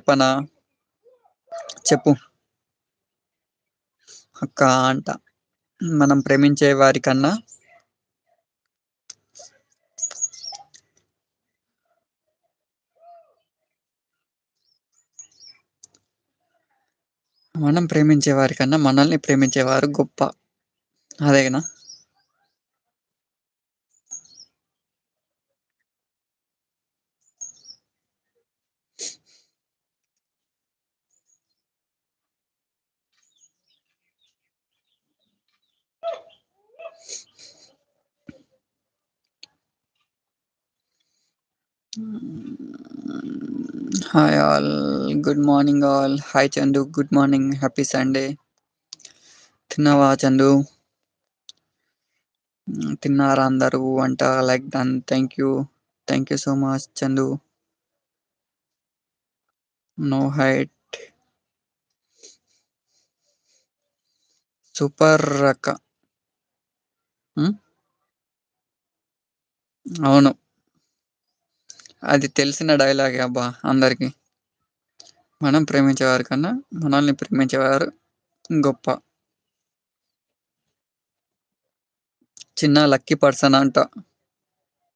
చెప్పనా? చెప్పు. అక్క అంట. మనం ప్రేమించే వారికన్నా మనం ప్రేమించే వారికన్నా మనల్ని ప్రేమించేవారు గొప్ప. అదేనా? Hi all. Good morning all. Hi Chandu. Good morning. Happy Sunday. తిన్నావా చందు? తిన్నారా అందరూ అంట. Like done. Thank you. Thank you so much Chandu. No height. Super అక్క. అవును. అది తెలిసిన డైలాగే అబ్బా అందరికి. మనం ప్రేమించేవారి కన్నా మనల్ని ప్రేమించేవారు గొప్ప. చిన్న లక్కీ పర్సన్ అంట.